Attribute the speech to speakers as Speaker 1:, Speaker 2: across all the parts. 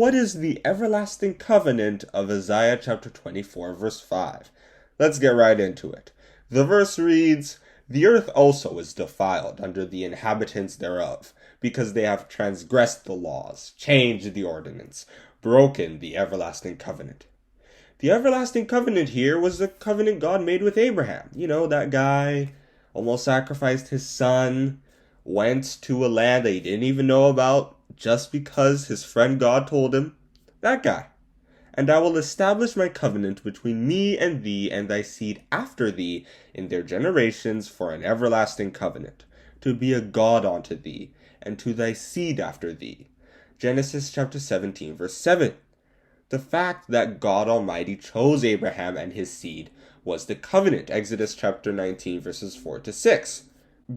Speaker 1: What is the everlasting covenant of Isaiah chapter 24, verse 5? Let's get right into it. The verse reads, "The earth also is defiled under the inhabitants thereof, because they have transgressed the laws, changed the ordinance, broken the everlasting covenant." The everlasting covenant here was the covenant God made with Abraham. You know, that guy almost sacrificed his son, went to a land that he didn't even know about just because his friend God told him. That guy. "And I will establish my covenant between me and thee and thy seed after thee in their generations for an everlasting covenant, to be a God unto thee, and to thy seed after thee." Genesis chapter 17, verse 7. The fact that God Almighty chose Abraham and his seed was the covenant. Exodus chapter 19, verses 4 to 6.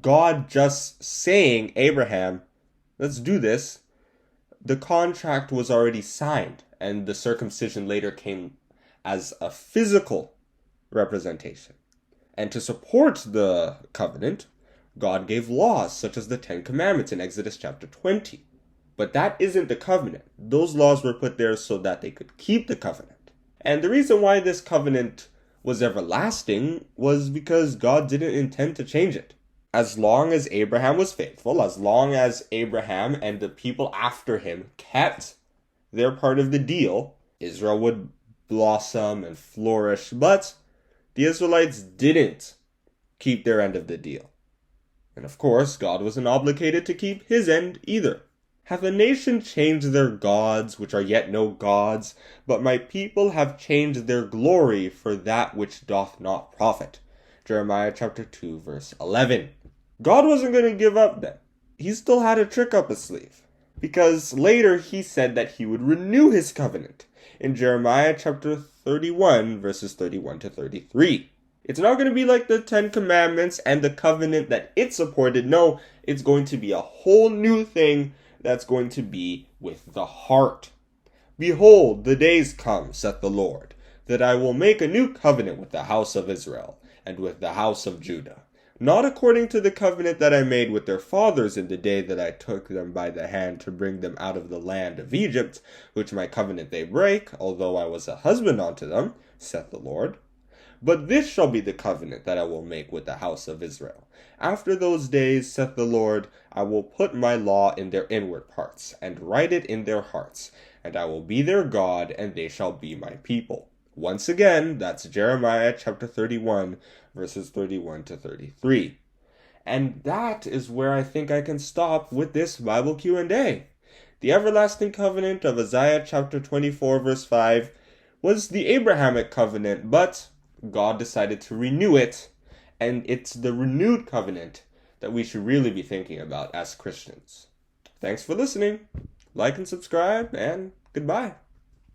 Speaker 1: God just saying, "Abraham, let's do this." The contract was already signed, and the circumcision later came as a physical representation. And to support the covenant, God gave laws such as the 10 Commandments in Exodus chapter 20. But that isn't the covenant. Those laws were put there so that they could keep the covenant. And the reason why this covenant was everlasting was because God didn't intend to change it. As long as Abraham was faithful, as long as Abraham and the people after him kept their part of the deal, Israel would blossom and flourish. But the Israelites didn't keep their end of the deal. And of course, God wasn't obligated to keep his end either. "Hath a nation changed their gods, which are yet no gods? But my people have changed their glory for that which doth not profit." Jeremiah chapter 2, verse 11. God wasn't going to give up then. He still had a trick up his sleeve. Because later he said that he would renew his covenant in Jeremiah chapter 31, verses 31 to 33. It's not going to be like the 10 Commandments and the covenant that it supported. No, it's going to be a whole new thing that's going to be with the heart. "Behold, the days come, saith the Lord, that I will make a new covenant with the house of Israel and with the house of Judah, not according to the covenant that I made with their fathers in the day that I took them by the hand to bring them out of the land of Egypt, which my covenant they break, although I was a husband unto them, saith the Lord. But this shall be the covenant that I will make with the house of Israel. After those days, saith the Lord, I will put my law in their inward parts, and write it in their hearts, and I will be their God, and they shall be my people." Once again, that's Jeremiah chapter 31, verses 31 to 33. And that is where I think I can stop with this Bible Q&A. The everlasting covenant of Isaiah chapter 24, verse 5 was the Abrahamic covenant, but God decided to renew it, and it's the renewed covenant that we should really be thinking about as Christians. Thanks for listening. Like and subscribe, and goodbye.